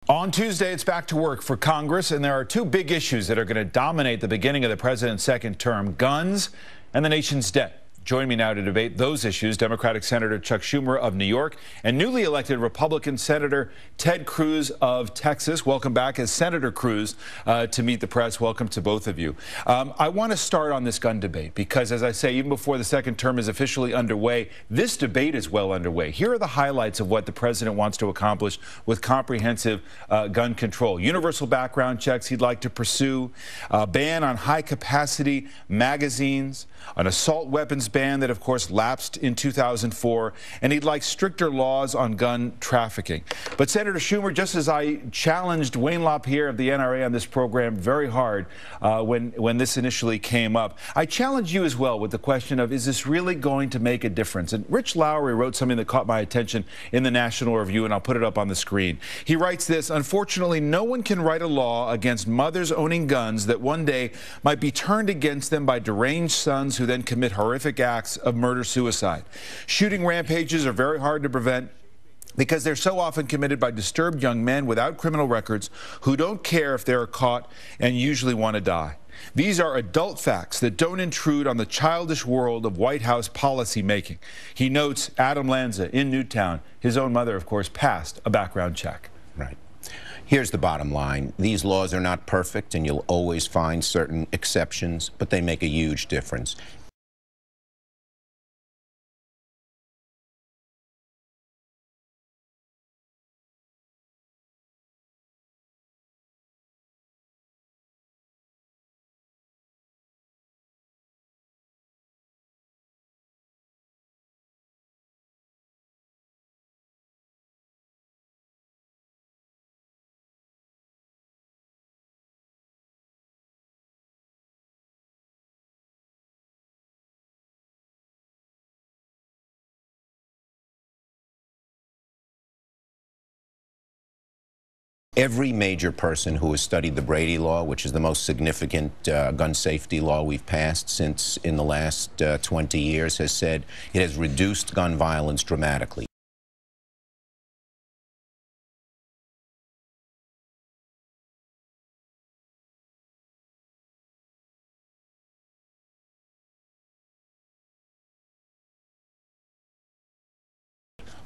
On Tuesday, it's back to work for Congress, and there are two big issues that are going to dominate the beginning of the president's second term: guns and the nation's debt. Join me now to debate those issues, Democratic Senator Chuck Schumer of New York and newly elected Republican Senator Ted Cruz of Texas. Welcome back as Senator Cruz to Meet the Press. Welcome to both of you. I want to start on this gun debate because, as I say, even before the second term is officially underway, this debate is well underway. Here are the highlights of what the president wants to accomplish with comprehensive gun control: universal background checks he'd like to pursue, a ban on high-capacity magazines, an assault weapons ban that, of course, lapsed in 2004, and he'd like stricter laws on gun trafficking. But Senator Schumer, just as I challenged Wayne LaPierre of the NRA on this program very hard when this initially came up, I challenge you as well with the question of, is this really going to make a difference? And Rich Lowry wrote something that caught my attention in the National Review, and I'll put it up on the screen. He writes this: unfortunately, no one can write a law against mothers owning guns that one day might be turned against them by deranged sons who then commit horrific acts of murder-suicide. Shooting rampages are very hard to prevent because they're so often committed by disturbed young men without criminal records who don't care if they're caught and usually want to die. These are adult facts that don't intrude on the childish world of White House policy making. He notes Adam Lanza in Newtown, his own mother, of course, passed a background check. Right. Here's the bottom line. These laws are not perfect, and you'll always find certain exceptions, but they make a huge difference. Every major person who has studied the Brady Law, which is the most significant gun safety law we've passed since in the last 20 years, has said it has reduced gun violence dramatically.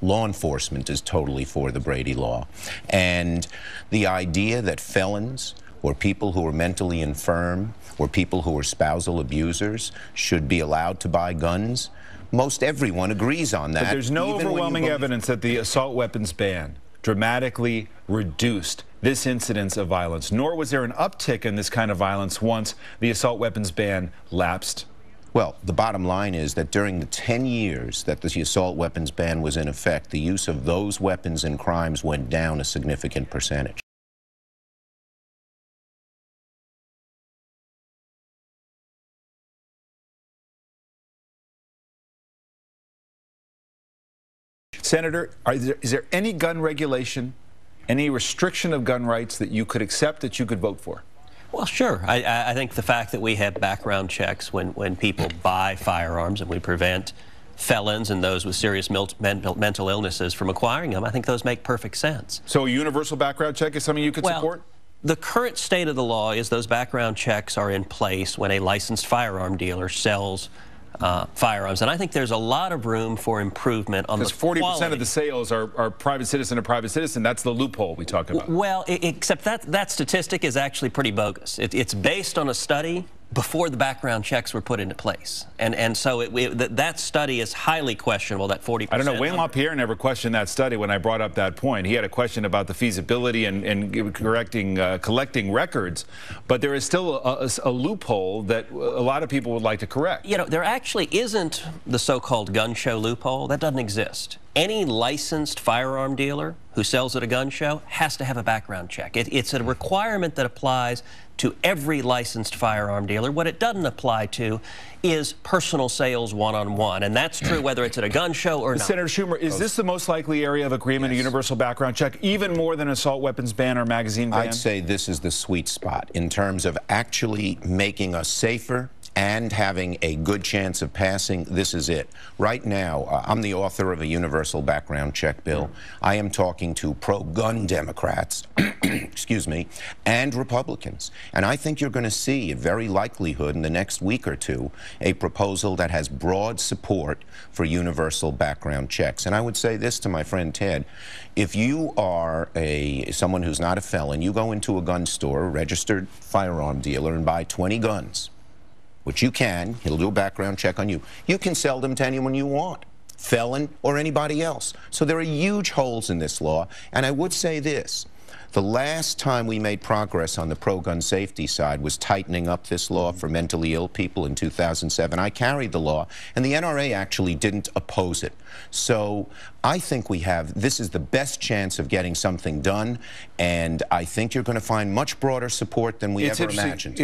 Law enforcement is totally for the Brady Law. And the idea that felons or people who are mentally infirm or people who are spousal abusers should be allowed to buy guns, most everyone agrees on that. But there's no overwhelming evidence that the assault weapons ban dramatically reduced this incidence of violence, nor was there an uptick in this kind of violence once the assault weapons ban lapsed. Well, the bottom line is that during the 10 years that the assault weapons ban was in effect, the use of those weapons in crimes went down a significant percentage. Senator, is there any gun regulation, any restriction of gun rights that you could accept, that you could vote for? Well, sure. I think the fact that we have background checks when people buy firearms and we prevent felons and those with serious mental illnesses from acquiring them, I think those make perfect sense. So a universal background check is something you could support? The current state of the law is those background checks are in place when a licensed firearm dealer sells firearms, and I think there's a lot of room for improvement on the quality. Because 40% of the sales are private citizen to private citizen. That's the loophole we talk about. Well, except that statistic is actually pretty bogus. It's based on a study before the background checks were put into place. And so that study is highly questionable, that 40%. I don't know, Wayne LaPierre never questioned that study when I brought up that point. He had a question about the feasibility and collecting records, but there is still a loophole that a lot of people would like to correct. You know, there actually isn't the so-called gun show loophole. That doesn't exist. Any licensed firearm dealer who sells at a gun show has to have a background check. It's a requirement that applies to every licensed firearm dealer. What it doesn't apply to is personal sales one-on-one, and that's true whether it's at a gun show or not. Senator Schumer, is this the most likely area of agreement, Yes. a universal background check, even more than an assault weapons ban or magazine ban? I'd say this is the sweet spot in terms of actually making us safer and having a good chance of passing, this is it. Right now, I'm the author of a universal background check bill. I am talking to pro-gun Democrats, excuse me, and Republicans. And I think you're going to see, a very likelihood in the next week or two, a proposal that has broad support for universal background checks. And I would say this to my friend Ted: if you are someone who's not a felon, you go into a gun store, a registered firearm dealer, and buy 20 guns, which you can. He'll do a background check on you. You can sell them to anyone you want, felon or anybody else. So there are huge holes in this law. And I would say this: the last time we made progress on the pro-gun safety side was tightening up this law for mentally ill people in 2007. I carried the law, and the NRA actually didn't oppose it. So I think this is the best chance of getting something done, and I think you're going to find much broader support than we ever imagined.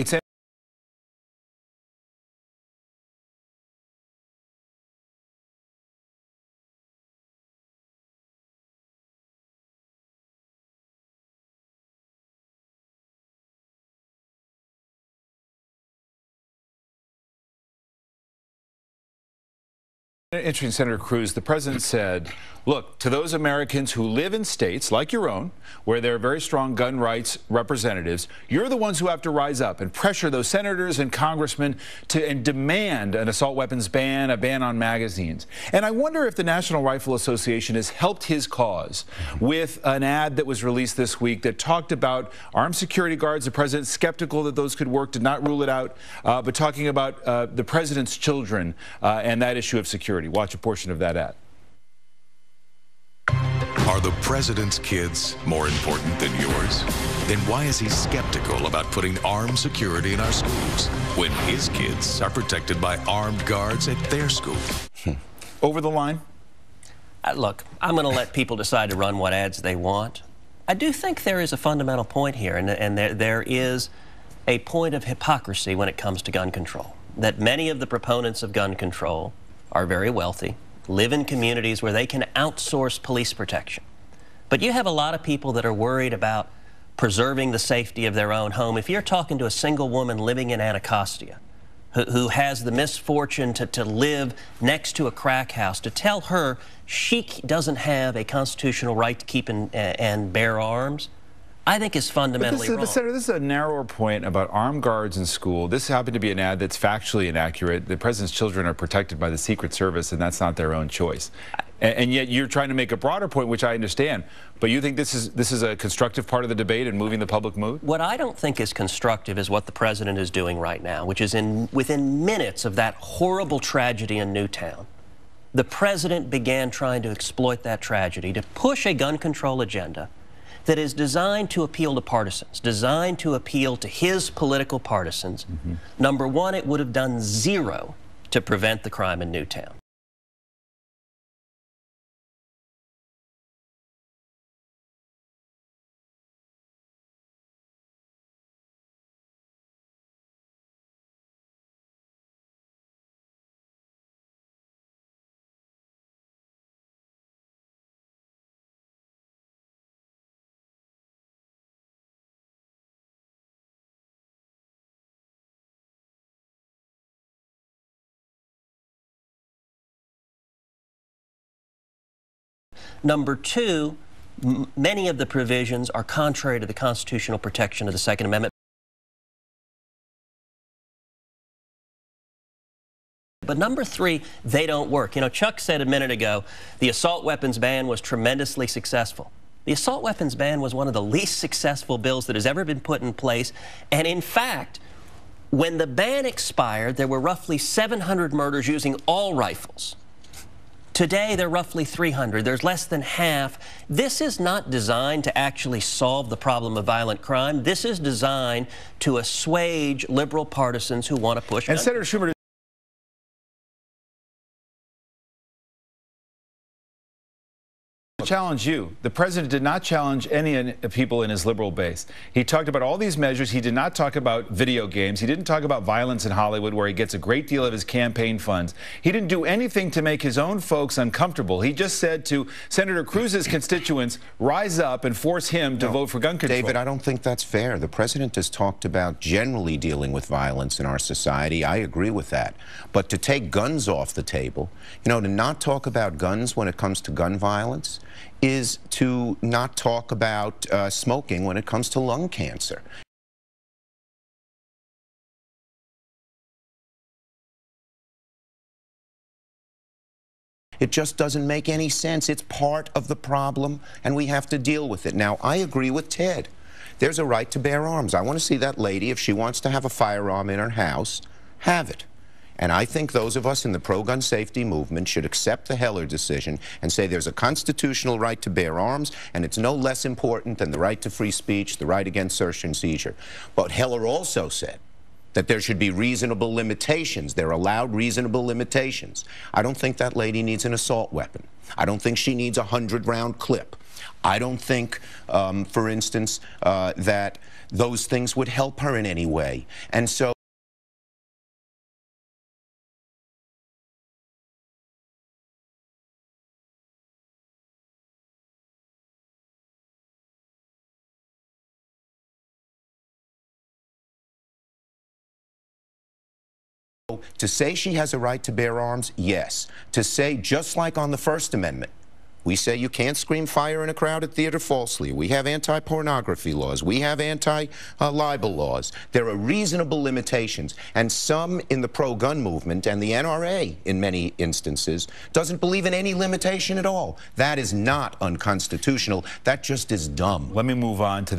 Interesting, Senator Cruz. The president said, look, to those Americans who live in states like your own, where there are very strong gun rights representatives, you're the ones who have to rise up and pressure those senators and congressmen and demand an assault weapons ban, a ban on magazines. And I wonder if the National Rifle Association has helped his cause with an ad that was released this week that talked about armed security guards. The president's skeptical that those could work, did not rule it out, but talking about the president's children and that issue of security. Watch a portion of that ad. Are the president's kids more important than yours? Then why is he skeptical about putting armed security in our schools when his kids are protected by armed guards at their school? Over the line? Look, I'm going to let people decide to run what ads they want. I do think there is a fundamental point here, and there is a point of hypocrisy when it comes to gun control. That many of the proponents of gun control are very wealthy, live in communities where they can outsource police protection. But you have a lot of people that are worried about preserving the safety of their own home. If you're talking to a single woman living in Anacostia who has the misfortune to live next to a crack house, to tell her she doesn't have a constitutional right to keep and bear arms, I think is fundamentally wrong. Senator, this is a narrower point about armed guards in school. This happened to be an ad that's factually inaccurate. The president's children are protected by the Secret Service, and that's not their own choice. And yet you're trying to make a broader point, which I understand. But you think this is a constructive part of the debate and moving the public mood? What I don't think is constructive is what the president is doing right now, which is within minutes of that horrible tragedy in Newtown. The president began trying to exploit that tragedy to push a gun control agenda that is designed to appeal to partisans, designed to appeal to his political partisans. Number one, it would have done zero to prevent the crime in Newtown. Number two, many of the provisions are contrary to the constitutional protection of the Second Amendment. But number three, they don't work. You know, Chuck said a minute ago, the assault weapons ban was tremendously successful. The assault weapons ban was one of the least successful bills that has ever been put in place. And in fact, when the ban expired, there were roughly 700 murders using all rifles. Today, there are roughly 300. There's less than half. This is not designed to actually solve the problem of violent crime. This is designed to assuage liberal partisans who want to push. And Senator Schumer, challenge you. The president did not challenge any people in his liberal base. He talked about all these measures. He did not talk about video games. He didn't talk about violence in Hollywood, where he gets a great deal of his campaign funds. He didn't do anything to make his own folks uncomfortable. He just said to Senator Cruz's constituents, rise up and force him to vote for gun control. David, I don't think that's fair. The president has talked about generally dealing with violence in our society. I agree with that. But to take guns off the table, you know, to not talk about guns when it comes to gun violence is to not talk about smoking when it comes to lung cancer. It just doesn't make any sense. It's part of the problem, and we have to deal with it. Now, I agree with Ted. There's a right to bear arms. I want to see that lady, if she wants to have a firearm in her house, have it. And I think those of us in the pro-gun safety movement should accept the Heller decision and say there's a constitutional right to bear arms, and it's no less important than the right to free speech, the right against search and seizure. But Heller also said that there should be reasonable limitations. They're allowed reasonable limitations. I don't think that lady needs an assault weapon. I don't think she needs a 100-round clip. I don't think, for instance, that those things would help her in any way. And so to say she has a right to bear arms, yes. To say, just like on the First Amendment, we say you can't scream fire in a crowded theater falsely. We have anti-pornography laws. We have anti-libel laws. There are reasonable limitations. And some in the pro-gun movement, and the NRA in many instances, doesn't believe in any limitation at all. That is not unconstitutional. That just is dumb. Let me move on to